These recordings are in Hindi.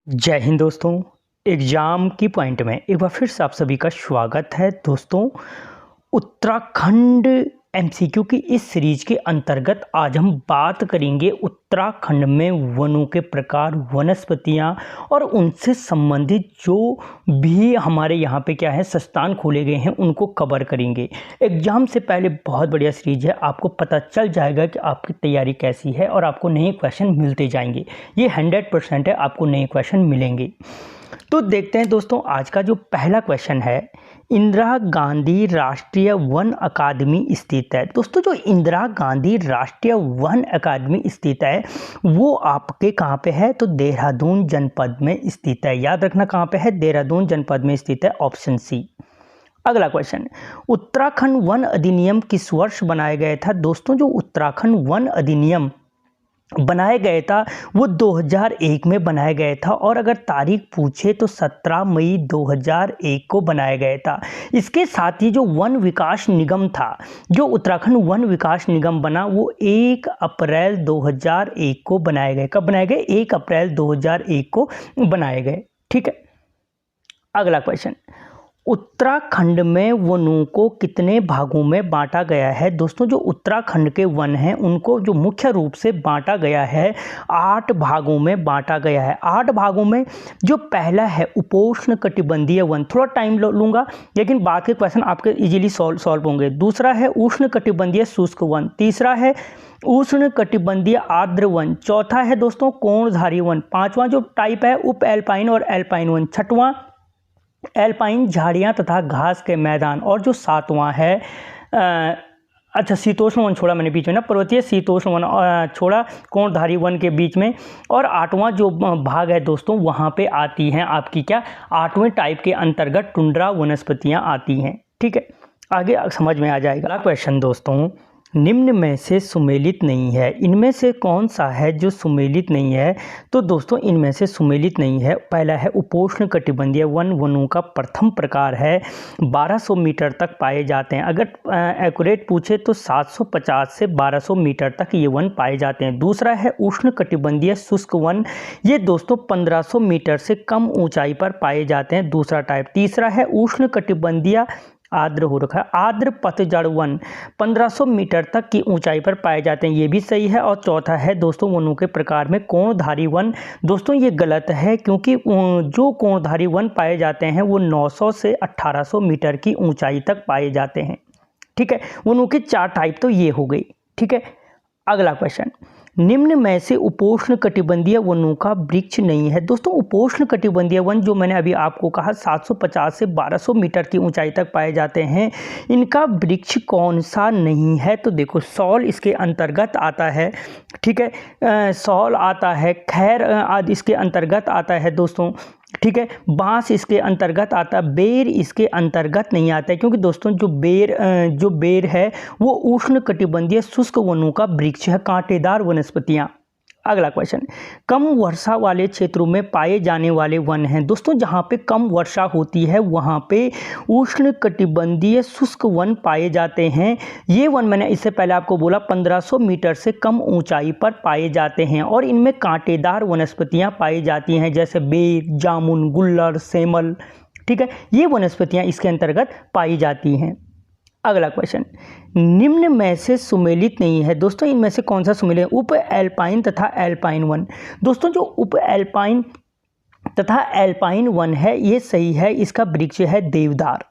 जय हिंद दोस्तों। एग्ज़ाम की पॉइंट में एक बार फिर से आप सभी का स्वागत है दोस्तों। उत्तराखंड एमसीक्यू की इस सीरीज के अंतर्गत आज हम बात करेंगे उत्तराखंड में वनों के प्रकार, वनस्पतियां और उनसे संबंधित जो भी हमारे यहाँ पे क्या है संस्थान खोले गए हैं उनको कवर करेंगे। एग्ज़ाम से पहले बहुत बढ़िया सीरीज है, आपको पता चल जाएगा कि आपकी तैयारी कैसी है और आपको नए क्वेश्चन मिलते जाएंगे। ये 100% है, आपको नए क्वेश्चन मिलेंगे। तो देखते हैं दोस्तों, आज का जो पहला क्वेश्चन है, इंदिरा गांधी राष्ट्रीय वन अकादमी स्थित है। दोस्तों जो इंदिरा गांधी राष्ट्रीय वन अकादमी स्थित है वो आपके कहाँ पे है? तो देहरादून जनपद में स्थित है। याद रखना कहाँ पे है? देहरादून जनपद में स्थित है, ऑप्शन सी। अगला क्वेश्चन, उत्तराखंड वन अधिनियम किस वर्ष बनाया गया था? दोस्तों जो उत्तराखंड वन अधिनियम बनाया गया था वो 2001 में बनाया गया था, और अगर तारीख पूछे तो 17 मई 2001 को बनाया गया था। इसके साथ ही जो वन विकास निगम था, जो उत्तराखंड वन विकास निगम बना, वो 1 अप्रैल 2001 को बनाया गया। कब बनाए गए? 1 अप्रैल 2001 को बनाए गए। ठीक है। अगला क्वेश्चन, उत्तराखंड में वनों को कितने भागों में बांटा गया है? दोस्तों जो उत्तराखंड के वन हैं उनको जो मुख्य रूप से बांटा गया है 8 भागों में बांटा गया है। 8 भागों में जो पहला है उपोष्ण कटिबंधीय वन, थोड़ा टाइम लूँगा लेकिन बाद के क्वेश्चन आपके इजीली सॉल्व होंगे। दूसरा है उष्ण कटिबंधीय शुष्क वन। तीसरा है उष्ण कटिबंधीय आर्द्र वन। चौथा है दोस्तों कोणधारी वन। पांचवा जो टाइप है उप एल्पाइन और एल्पाइन वन। छठवां एल्पाइन झाड़ियाँ तथा घास के मैदान। और जो सातवां है अच्छा शीतोष्ण वन छोड़ा मैंने बीच में ना, पर्वतीय शीतोष्ण वन छोड़ा कोणधारी वन के बीच में। और 8वां जो भाग है दोस्तों वहाँ पे आती हैं आपकी क्या 8वें टाइप के अंतर्गत टुंड्रा वनस्पतियाँ आती हैं। ठीक है, आगे समझ में आ जाएगा। अगला क्वेश्चन दोस्तों, निम्न में से सुमेलित नहीं है। इनमें से कौन सा है जो सुमेलित नहीं है? तो दोस्तों इनमें से सुमेलित नहीं है। पहला है उपोष्ण कटिबंधीय वन। वनों का प्रथम प्रकार है, 1200 मीटर तक पाए जाते हैं। अगर एक्यूरेट पूछे तो 750 से 1200 मीटर तक ये वन पाए जाते हैं। दूसरा है उष्ण कटिबंधीय शुष्क वन। ये दोस्तों 1500 मीटर से कम ऊंचाई पर पाए जाते हैं, दूसरा टाइप। तीसरा है उष्ण कटिबंधीय आर्द्र हो रखा है आर्द्र पतझड़ वन, 1500 मीटर तक की ऊंचाई पर पाए जाते हैं, ये भी सही है। और चौथा है दोस्तों वनों के प्रकार में कोणधारी वन। दोस्तों ये गलत है क्योंकि जो कोणधारी वन पाए जाते हैं वो 900 से 1800 मीटर की ऊंचाई तक पाए जाते हैं। ठीक है, वनों के 4 टाइप तो ये हो गई। ठीक है। अगला क्वेश्चन, निम्न में से उपोष्ण कटिबंधीय वनों का वृक्ष नहीं है। दोस्तों उपोष्ण कटिबंधीय वन जो मैंने अभी आपको कहा 750 से 1200 मीटर की ऊंचाई तक पाए जाते हैं, इनका वृक्ष कौन सा नहीं है? तो देखो सौल इसके अंतर्गत आता है। ठीक है, सौल आता है, खैर आदि इसके अंतर्गत आता है दोस्तों। ठीक है, बांस इसके अंतर्गत आता है, बेर इसके अंतर्गत नहीं आता है क्योंकि दोस्तों जो बेर है वो उष्ण कटिबंधीय शुष्क वनों का वृक्ष है, कांटेदार वनस्पतियां। अगला क्वेश्चन, कम वर्षा वाले क्षेत्रों में पाए जाने वाले वन हैं। दोस्तों जहाँ पे कम वर्षा होती है वहाँ पे उष्ण कटिबंधीय शुष्क वन पाए जाते हैं। ये वन मैंने इससे पहले आपको बोला 1500 मीटर से कम ऊंचाई पर पाए जाते हैं, और इनमें कांटेदार वनस्पतियाँ पाई जाती हैं जैसे बेर, जामुन, गुल्लर, सेमल। ठीक है, ये वनस्पतियाँ इसके अंतर्गत पाई जाती हैं। अगला क्वेश्चन, निम्न में से सुमेलित नहीं है। दोस्तों इनमें से कौन सा सुमेलित है? उप एल्पाइन तथा एल्पाइन वन। दोस्तों जो उप एल्पाइन तथा एल्पाइन वन है ये सही है, इसका वृक्ष है देवदार।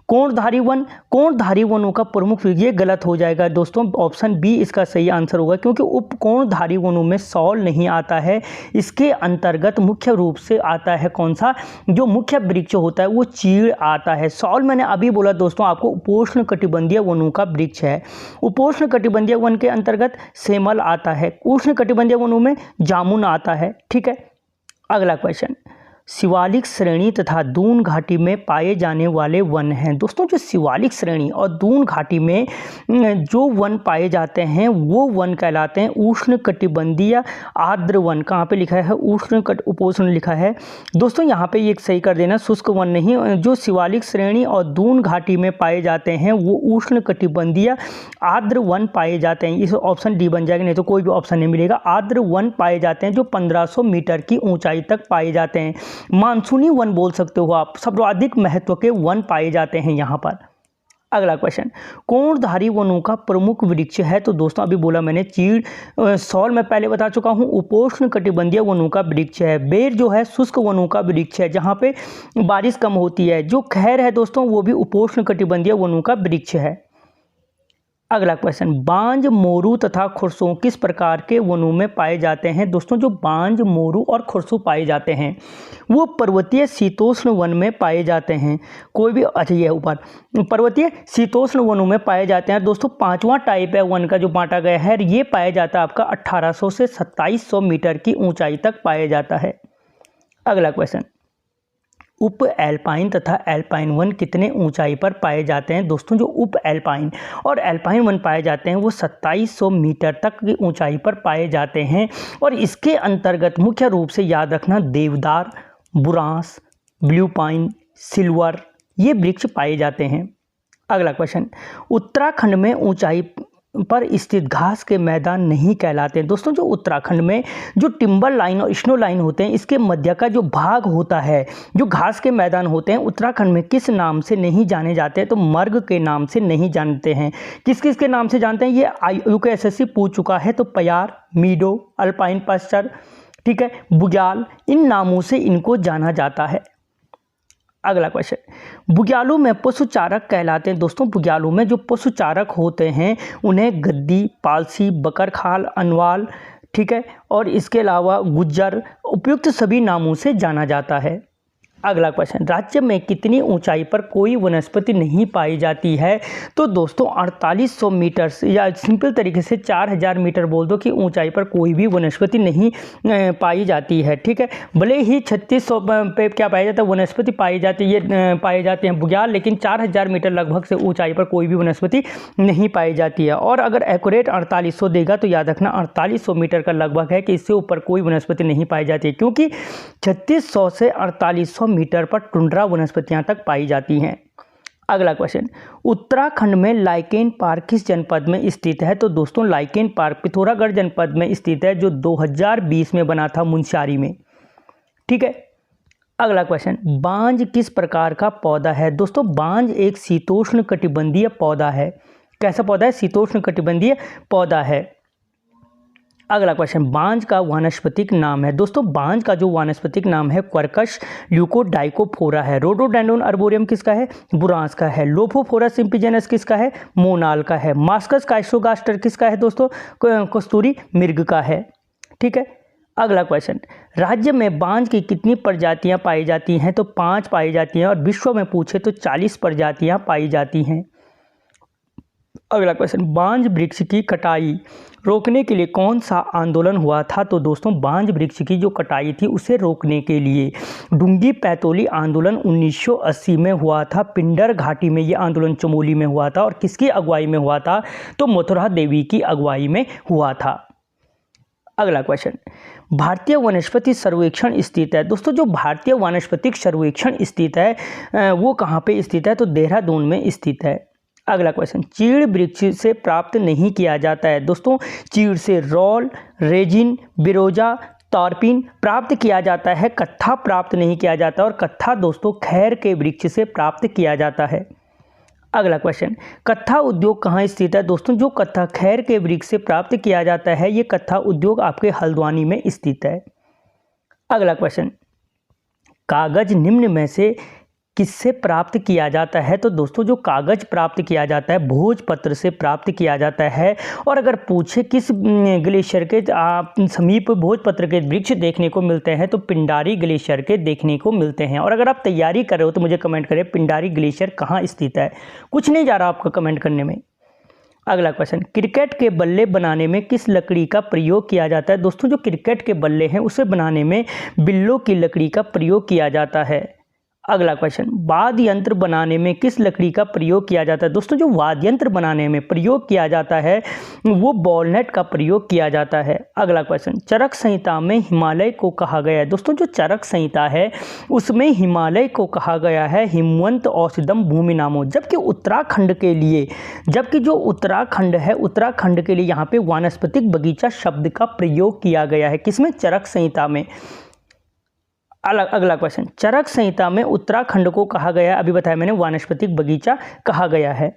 कोणधारी वन, कोणधारी वनों का प्रमुख वृक्ष, ये गलत हो जाएगा दोस्तों, ऑप्शन बी इसका सही आंसर होगा क्योंकि उप कोणधारी वनों में सौल नहीं आता है। इसके अंतर्गत मुख्य रूप से आता है कौन सा, जो मुख्य वृक्ष होता है वो चीड़ आता है। सौल मैंने अभी बोला दोस्तों आपको उपोष्ण कटिबंधीय वनों का वृक्ष है। उपोष्ण कटिबंधीय वन के अंतर्गत सेमल आता है, उष्ण कटिबंधीय वनों में जामुन आता है। ठीक है। अगला क्वेश्चन, शिवालिक श्रेणी तथा दून घाटी में पाए जाने वाले वन हैं। दोस्तों जो शिवालिक श्रेणी और दून घाटी में जो वन पाए जाते हैं वो वन कहलाते हैं उष्णकटिबंधीय आर्द्र वन। कहाँ पे लिखा है? उपोष्ण लिखा है। दोस्तों यहाँ पे ये सही कर देना, शुष्क वन नहीं। जो शिवालिक श्रेणी और दून घाटी में पाए जाते हैं वो उष्णकटिबंधीय आर्द्र वन पाए जाते हैं। इस ऑप्शन डी बन जाएगा, नहीं तो कोई भी ऑप्शन नहीं मिलेगा। आर्द्र वन पाए जाते हैं जो 1500 मीटर की ऊंचाई तक पाए जाते हैं। मानसूनी वन बोल सकते हो आप, सर्वाधिक महत्व के वन पाए जाते हैं यहाँ पर। अगला क्वेश्चन, कोणधारी वनों का प्रमुख वृक्ष है? तो दोस्तों अभी बोला मैंने चीड़, सौल मैं पहले बता चुका हूँ, उपोष्ण कटिबंधीय वनों का वृक्ष है। बेर जो है शुष्क वनों का वृक्ष है जहाँ पे बारिश कम होती है। जो खैर है दोस्तों वो भी उपोष्ण कटिबंधीय वनों का वृक्ष है। अगला क्वेश्चन, बांज, मोरू तथा खुरसू किस प्रकार के वनों में पाए जाते हैं? दोस्तों जो बांज, मोरू और खुरसू पाए जाते हैं वो पर्वतीय शीतोष्ण वन में पाए जाते हैं। कोई भी, अच्छा ये ऊपर पर्वतीय शीतोष्ण वनों में पाए जाते हैं। दोस्तों 5वां टाइप है वन का जो बांटा गया है, ये पाया जाता है आपका 1800 से 2700 मीटर की ऊंचाई तक पाया जाता है। अगला क्वेश्चन, उप एल्पाइन तथा एल्पाइन वन कितने ऊंचाई पर पाए जाते हैं? दोस्तों जो उप एल्पाइन और एल्पाइन वन पाए जाते हैं वो 2700 मीटर तक की ऊंचाई पर पाए जाते हैं। और इसके अंतर्गत मुख्य रूप से याद रखना देवदार, बुरांस, ब्लू पाइन, सिल्वर ये वृक्ष पाए जाते हैं। अगला क्वेश्चन, उत्तराखंड में ऊंचाई पर स्थित घास के मैदान नहीं कहलाते हैं। दोस्तों जो उत्तराखंड में जो टिम्बर लाइन और स्नो लाइन होते हैं इसके मध्य का जो भाग होता है, जो घास के मैदान होते हैं, उत्तराखंड में किस नाम से नहीं जाने जाते हैं? तो मर्ग के नाम से नहीं जानते हैं। किस किस के नाम से जानते हैं ये यूपीएससी पूछ चुका है। तो प्यार, मीडो, अल्पाइन पास्चर, ठीक है, बुग्याल, इन नामों से इनको जाना जाता है। अगला क्वेश्चन, बुग्यालों में पशुचारक कहलाते हैं। दोस्तों बुग्यालों में जो पशुचारक होते हैं उन्हें गद्दी, पालसी, बकरखाल, अनवाल, ठीक है, और इसके अलावा गुज्जर उपयुक्त सभी नामों से जाना जाता है। अगला क्वेश्चन, राज्य में कितनी ऊंचाई पर कोई वनस्पति नहीं पाई जाती है? तो दोस्तों 4800 मीटर या सिंपल तरीके से 4000 मीटर बोल दो कि ऊंचाई पर कोई भी वनस्पति नहीं पाई जाती है। ठीक है, भले ही 3600 पे क्या पाया जाता है वनस्पति पाई जाती है, पाए जाते हैं बुग्याल, लेकिन 4000 मीटर लगभग से ऊंचाई पर कोई भी वनस्पति नहीं पाई जाती है। और अगर एक्यूरेट 4800 देगा तो याद रखना 4800 मीटर का लगभग है कि इससे ऊपर कोई वनस्पति नहीं पाई जाती है, क्योंकि 3600 से 4800 मीटर पर टुंड्रा वनस्पतियां तक पाई जाती हैं। अगला क्वेश्चन, उत्तराखंड में लाइकेन पार्क किस जनपद में स्थित है? तो दोस्तों लाइकेन पार्क पिथौरागढ़ जनपद में स्थित है, जो 2020 में बना था मुनस्यारी में। ठीक है, अगला क्वेश्चन, बांज किस प्रकार का पौधा है? दोस्तों बांज एक शीतोष्ण कटिबंधीय पौधा है। कैसा पौधा है? शीतोष्ण कटिबंधीय पौधा है। अगला क्वेश्चन, बांज का वानस्पतिक नाम है। दोस्तों बांज का जो वानस्पतिक नाम है क्वर्कस ल्यूकोडाइकोफोरा है। रोडोडेंड्रोन अर्बोरियम किसका है? बुरांस का है। लोफोफोरस सिम्पिजेनस किसका है? मोनाल का है। मास्कस काइस्टोगास्टर किसका है? दोस्तों कस्तूरी मृग का है। ठीक है, अगला क्वेश्चन, राज्य में बांज की कितनी प्रजातियां पाई जाती हैं? तो 5 पाई जाती हैं, और विश्व में पूछे तो 40 प्रजातियां पाई जाती हैं। अगला क्वेश्चन, बांज वृक्ष की कटाई रोकने के लिए कौन सा आंदोलन हुआ था? तो दोस्तों बांज वृक्ष की जो कटाई थी उसे रोकने के लिए डुंगी पैतोली आंदोलन 1980 में हुआ था। पिंडर घाटी में ये आंदोलन चमोली में हुआ था, और किसकी अगुवाई में हुआ था? तो मथुरा देवी की अगुवाई में हुआ था। अगला क्वेश्चन, भारतीय वनस्पति सर्वेक्षण स्थित है। दोस्तों जो भारतीय वनस्पतिक सर्वेक्षण स्थित है वो कहाँ पे स्थित है? तो देहरादून में स्थित है। अगला क्वेश्चन, चीड़ वृक्ष से प्राप्त नहीं किया जाता है। दोस्तों चीड़ से रोल, रेजिन, बिरोजा, तारपीन प्राप्त किया जाता है, कत्था प्राप्त नहीं किया जाता, और कत्था दोस्तों खैर के वृक्ष से प्राप्त किया जाता है। अगला क्वेश्चन, कत्था उद्योग कहाँ स्थित है? दोस्तों जो कत्था खैर के वृक्ष से प्राप्त किया जाता है ये कत्था उद्योग आपके हल्द्वानी में स्थित है। अगला क्वेश्चन, कागज निम्न में से किससे प्राप्त किया जाता है? तो दोस्तों जो कागज प्राप्त किया जाता है भोजपत्र से प्राप्त किया जाता है। और अगर पूछे किस ग्लेशियर के समीप भोजपत्र के वृक्ष देखने को मिलते हैं तो पिंडारी ग्लेशियर के देखने को मिलते हैं। और अगर आप तैयारी कर रहे हो तो मुझे कमेंट करें पिंडारी ग्लेशियर कहाँ स्थित है। कुछ नहीं जा रहा आपका कमेंट करने में। अगला क्वेश्चन, क्रिकेट के बल्ले बनाने में किस लकड़ी का प्रयोग किया जाता है? दोस्तों जो क्रिकेट के बल्ले हैं उसे बनाने में बिल्लों की लकड़ी का प्रयोग किया जाता है। अगला क्वेश्चन, वाद्य यंत्र बनाने में किस लकड़ी का प्रयोग किया जाता है? दोस्तों जो वाद्य यंत्र बनाने में प्रयोग किया जाता है वो वॉलनट का प्रयोग किया जाता है। अगला क्वेश्चन, चरक संहिता में हिमालय को कहा गया है? दोस्तों जो चरक संहिता है उसमें हिमालय को कहा गया है हिमवंत औषधम भूमि नामो। जबकि जो उत्तराखंड है, उत्तराखंड के लिए यहाँ पे वानस्पतिक बगीचा शब्द का प्रयोग किया गया है। किसमें? चरक संहिता में। अगला क्वेश्चन, चरक संहिता में उत्तराखंड को कहा गया, अभी बताया मैंने, वानस्पतिक बगीचा कहा गया है।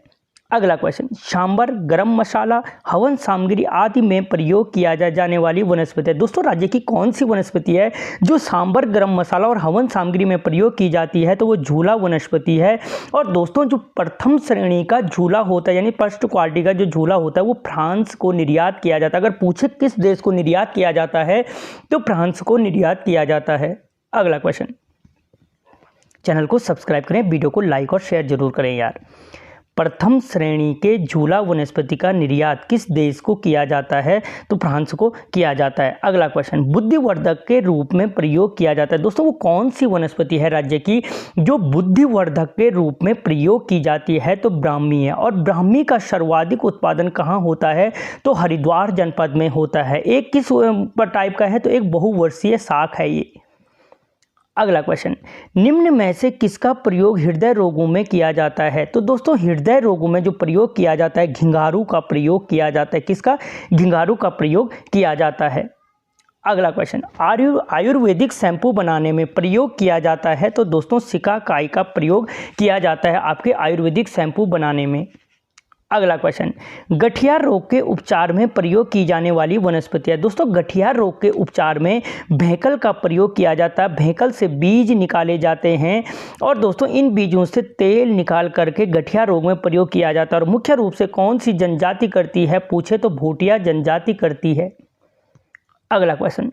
अगला क्वेश्चन, सांबर, गरम मसाला, हवन सामग्री आदि में प्रयोग किया जाने वाली वनस्पति है? दोस्तों राज्य की कौन सी वनस्पति है जो सांबर, गरम मसाला और हवन सामग्री में प्रयोग की जाती है? तो वो झूला वनस्पति है। और दोस्तों जो प्रथम श्रेणी का झूला होता है यानी फर्स्ट क्वालिटी का जो झूला होता है वो फ्रांस को निर्यात किया जाता है। अगर पूछे किस देश को निर्यात किया जाता है तो फ्रांस को निर्यात किया जाता है। अगला क्वेश्चन, चैनल को सब्सक्राइब करें, वीडियो को लाइक और शेयर जरूर करें यार। प्रथम श्रेणी के झूला वनस्पति का निर्यात किस देश को किया जाता है? तो फ्रांस को किया जाता है। अगला क्वेश्चन, बुद्धिवर्धक के रूप में प्रयोग किया जाता है? दोस्तों वो कौन सी वनस्पति है राज्य की जो बुद्धिवर्धक के रूप में प्रयोग की जाती है? तो ब्राह्मी है। और ब्राह्मी का सर्वाधिक उत्पादन कहाँ होता है? तो हरिद्वार जनपद में होता है। एक किस टाइप का है? तो एक बहुवर्षीय शाख है ये। अगला क्वेश्चन, निम्न में से किसका प्रयोग हृदय रोगों में किया जाता है? तो दोस्तों हृदय रोगों में जो प्रयोग किया जाता है घिंघारू का प्रयोग किया जाता है। किसका? घिंघारू का प्रयोग किया जाता है। अगला क्वेश्चन, आयुर्वेदिक शैम्पू बनाने में प्रयोग किया जाता है? तो दोस्तों सिकाकाई का प्रयोग किया जाता है आपके आयुर्वेदिक शैम्पू बनाने में। अगला क्वेश्चन, गठिया रोग के उपचार में प्रयोग की जाने वाली वनस्पति है? दोस्तों गठिया रोग के उपचार में भेकल का प्रयोग किया जाता है। भेकल से बीज निकाले जाते हैं और दोस्तों इन बीजों से तेल निकाल करके गठिया रोग में प्रयोग किया जाता है। और मुख्य रूप से कौन सी जनजाति करती है पूछे तो भूटिया जनजाति करती है। अगला क्वेश्चन,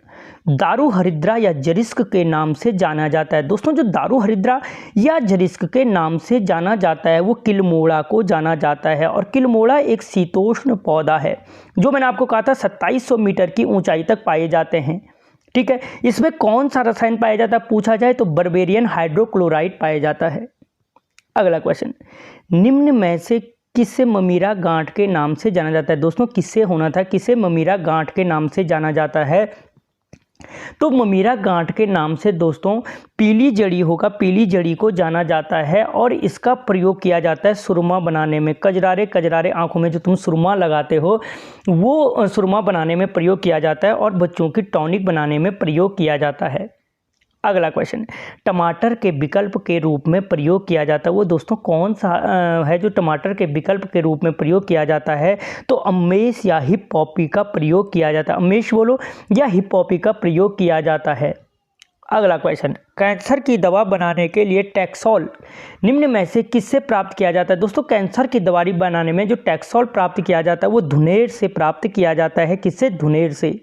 दारू हरिद्रा या जरिस्क के नाम से जाना जाता है? दोस्तों जो दारू हरिद्रा या जरिस्क के नाम से जाना जाता है वो किलमोड़ा को जाना जाता है। और किलमोड़ा एक शीतोष्ण पौधा है जो मैंने आपको कहा था 2700 मीटर की ऊंचाई तक पाए जाते हैं। ठीक है, इसमें कौन सा रसायन पाया जाता है पूछा जाए तो बर्बेरियन हाइड्रोक्लोराइड पाया जाता है। अगला क्वेश्चन, निम्न में से किसे ममीरा गांठ के नाम से जाना जाता है? दोस्तों किससे होना था? किसे ममीरा गांठ के नाम से जाना जाता है? तो ममीरा गांठ के नाम से दोस्तों पीली जड़ी होगा, पीली जड़ी को जाना जाता है। और इसका प्रयोग किया जाता है सुरमा बनाने में। कजरारे आंखों में जो तुम सुरमा लगाते हो वो सुरमा बनाने में प्रयोग किया जाता है और बच्चों की टॉनिक बनाने में प्रयोग किया जाता है। अगला क्वेश्चन, टमाटर के विकल्प के रूप में प्रयोग किया जाता है वो दोस्तों कौन सा है जो टमाटर के विकल्प के रूप में प्रयोग किया जाता है? तो अमेश या हिप्पॉपी का प्रयोग किया जाता है। अमेश बोलो या हिप्पॉपी का प्रयोग किया जाता है। अगला क्वेश्चन, कैंसर की दवा बनाने के लिए टैक्सोल निम्न में से किससे प्राप्त किया जाता है? दोस्तों कैंसर की दवाई बनाने में जो टैक्सोल प्राप्त किया जाता है वो धुनेर से प्राप्त किया जाता है। किससे? धुनेर से।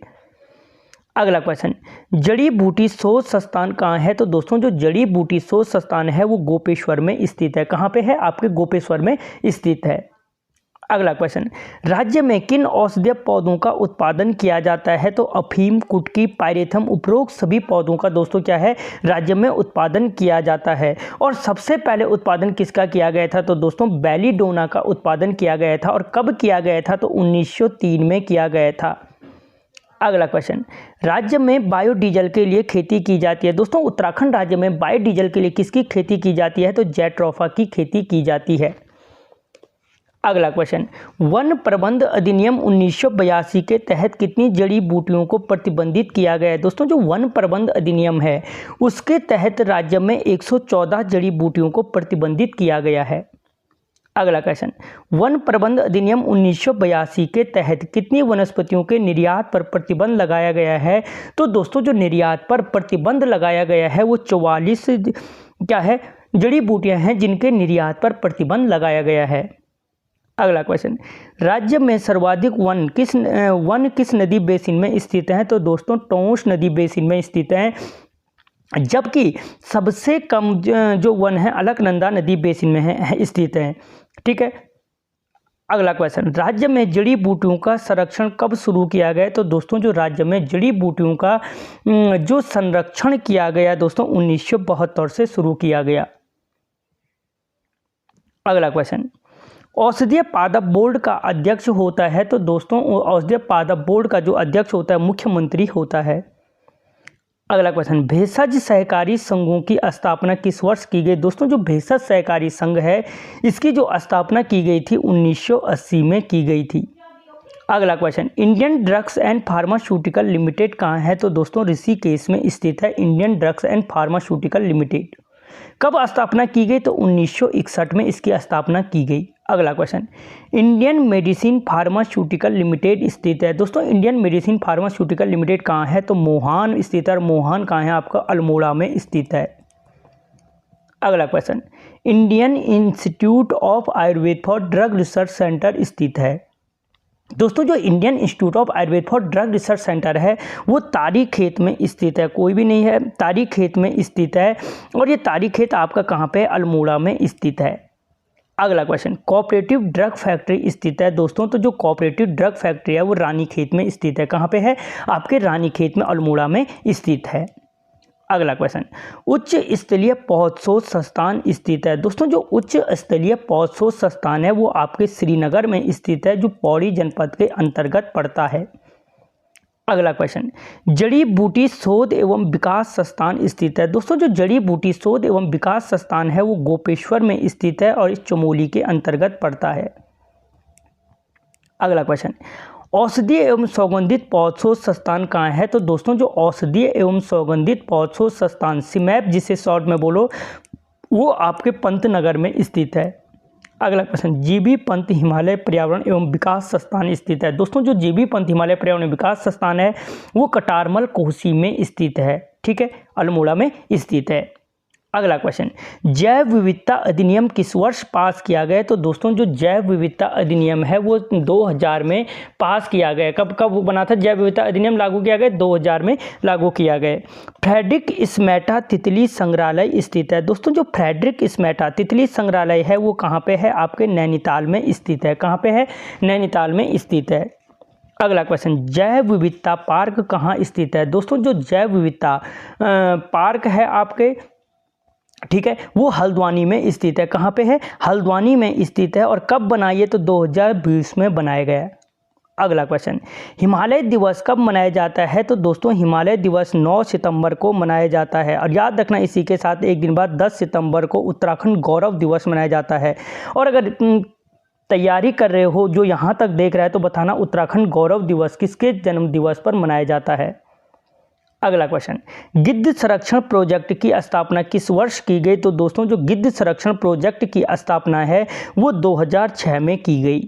अगला क्वेश्चन, जड़ी बूटी शोध संस्थान कहाँ है? तो दोस्तों जो जड़ी बूटी शोध संस्थान है वो गोपेश्वर में स्थित है। कहाँ पे है? आपके गोपेश्वर में स्थित है। अगला क्वेश्चन, राज्य में किन औषधीय पौधों का उत्पादन किया जाता है? तो अफीम, कुटकी, पायरेथम, उपरोक्त सभी पौधों का दोस्तों क्या है? राज्य में उत्पादन किया जाता है। और सबसे पहले उत्पादन किसका किया गया था? तो दोस्तों बेलीडोना का उत्पादन किया गया था। और कब किया गया था? तो 1903 में किया गया था। अगला क्वेश्चन, राज्य में बायोडीजल के लिए खेती की जाती है? दोस्तों उत्तराखंड राज्य में बायोडीजल के लिए किसकी खेती की जाती है? तो जैट्रोफा की खेती की जाती है। अगला क्वेश्चन, वन प्रबंध अधिनियम 1982 के तहत कितनी जड़ी बूटियों को प्रतिबंधित किया गया है? दोस्तों जो वन प्रबंध अधिनियम है उसके तहत राज्य में 114 जड़ी बूटियों को प्रतिबंधित किया गया है। अगला क्वेश्चन, वन प्रबंध अधिनियम 1982 के तहत कितनी वनस्पतियों के निर्यात पर प्रतिबंध लगाया गया है? तो दोस्तों जो निर्यात पर प्रतिबंध लगाया गया है वो 44 क्या है जड़ी बूटियां हैं जिनके निर्यात पर प्रतिबंध लगाया गया है। अगला क्वेश्चन, राज्य में सर्वाधिक वन किस नदी बेसिन में स्थित है? तो दोस्तों टोंस नदी बेसिन में स्थित है। जबकि सबसे कम जो वन है अलकनंदा नदी बेसिन में है स्थित है। ठीक है। अगला क्वेश्चन, राज्य में जड़ी बूटियों का संरक्षण कब शुरू किया गया? तो दोस्तों जो राज्य में जड़ी बूटियों का जो संरक्षण किया गया दोस्तों 1972 से शुरू किया गया। अगला क्वेश्चन, औषधीय पादप बोर्ड का अध्यक्ष होता है? तो दोस्तों औषधीय पादप बोर्ड का जो अध्यक्ष होता है मुख्यमंत्री होता है। अगला क्वेश्चन, भेषज सहकारी संघों की स्थापना किस वर्ष की गई? दोस्तों जो भेषज सहकारी संघ है इसकी जो स्थापना की गई थी 1980 में की गई थी। अगला question, Indian drugs and pharmaceutical limited कहाँ है? तो दोस्तों ऋषिकेश में स्थित है Indian drugs and pharmaceutical limited. कब स्थापना की गई? तो 1961 में इसकी स्थापना की गई। अगला question, Indian medicine pharmaceutical limited स्थित है? दोस्तों इंडियन मेडिसिन फार्मास्यूटिकल लिमिटेड कहाँ है? तो मोहान स्थित है। और मोहान कहाँ है? आपका अल्मोड़ा में स्थित है। अगला question, Indian institute of Ayurveda for drug research centre स्थित है? दोस्तों जो Indian institute of Ayurveda for drug research centre है वो तारीख खेत में स्थित है, कोई भी नहीं है, तारीख खेत में स्थित है। और ये तारीख खेत आपका कहाँ पे है? अल्मोड़ा में स्थित है। अगला क्वेश्चन, कोऑपरेटिव ड्रग फैक्ट्री स्थित है? दोस्तों तो जो कोऑपरेटिव ड्रग फैक्ट्री है वो रानीखेत में स्थित है। कहाँ पे है? आपके रानीखेत में अल्मोड़ा में स्थित है। अगला क्वेश्चन, उच्च स्तरीय पौध शोध संस्थान स्थित है? दोस्तों जो उच्च स्तरीय पौध शोध संस्थान है वो आपके श्रीनगर में स्थित है जो पौड़ी जनपद के अंतर्गत पड़ता है। अगला क्वेश्चन, जड़ी बूटी शोध एवं विकास संस्थान स्थित है? दोस्तों जो जड़ी बूटी शोध एवं विकास संस्थान है वो गोपेश्वर में स्थित है और इस चमोली के अंतर्गत पड़ता है। अगला क्वेश्चन, औषधीय एवं सौगंधित पौध शोध संस्थान कहाँ है? तो दोस्तों जो औषधीय एवं सौगंधित पौध शोध संस्थान सिमैप जिसे शॉर्ट में बोलो वो आपके पंतनगर में स्थित है। अगला क्वेश्चन, जीबी पंत हिमालय पर्यावरण एवं विकास संस्थान स्थित है? दोस्तों जो जीबी पंत हिमालय पर्यावरण एवं विकास संस्थान है वो कटारमल कोसी में स्थित है, ठीक है, अल्मोड़ा में स्थित है। अगला क्वेश्चन, जैव विविधता अधिनियम किस वर्ष पास किया गया? तो दोस्तों जो जैव विविधता अधिनियम है वो 2000 में पास किया गया। कब बना था जैव विविधता अधिनियम? लागू किया गया 2000 में लागू किया गया। फ्रेडरिक स्मेटा तितली संग्रहालय स्थित है? दोस्तों जो फ्रेडरिक स्मेटा तितली संग्रहालय है वो कहाँ पे है? आपके नैनीताल में स्थित है। कहाँ पे है? नैनीताल में स्थित है। अगला क्वेश्चन, जैव विविधता पार्क कहाँ स्थित है? दोस्तों जो जैव विविधता पार्क है आपके, ठीक है, वो हल्द्वानी में स्थित है। कहाँ पे है? हल्द्वानी में स्थित है। और कब बनाई है? तो 2020 में बनाया गया। अगला क्वेश्चन, हिमालय दिवस कब मनाया जाता है? तो दोस्तों हिमालय दिवस 9 सितंबर को मनाया जाता है। और याद रखना इसी के साथ एक दिन बाद 10 सितंबर को उत्तराखंड गौरव दिवस मनाया जाता है। और अगर तैयारी कर रहे हो जो यहाँ तक देख रहा है तो बताना उत्तराखंड गौरव दिवस किसके जन्म दिवस पर मनाया जाता है। अगला क्वेश्चन, गिद्ध संरक्षण प्रोजेक्ट की स्थापना किस वर्ष की गई? तो दोस्तों जो गिद्ध संरक्षण प्रोजेक्ट की स्थापना है वो 2006 में की गई।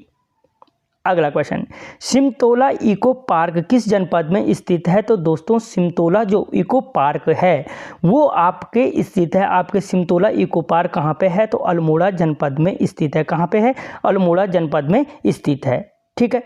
अगला क्वेश्चन, सिमतोला इको पार्क किस जनपद में स्थित है? तो दोस्तों सिमतोला जो इको पार्क है वो आपके स्थित है, आपके सिमतोला इको पार्क कहाँ पे है? तो अल्मोड़ा जनपद में स्थित है। कहाँ पे है? अल्मोड़ा जनपद में स्थित है, ठीक है।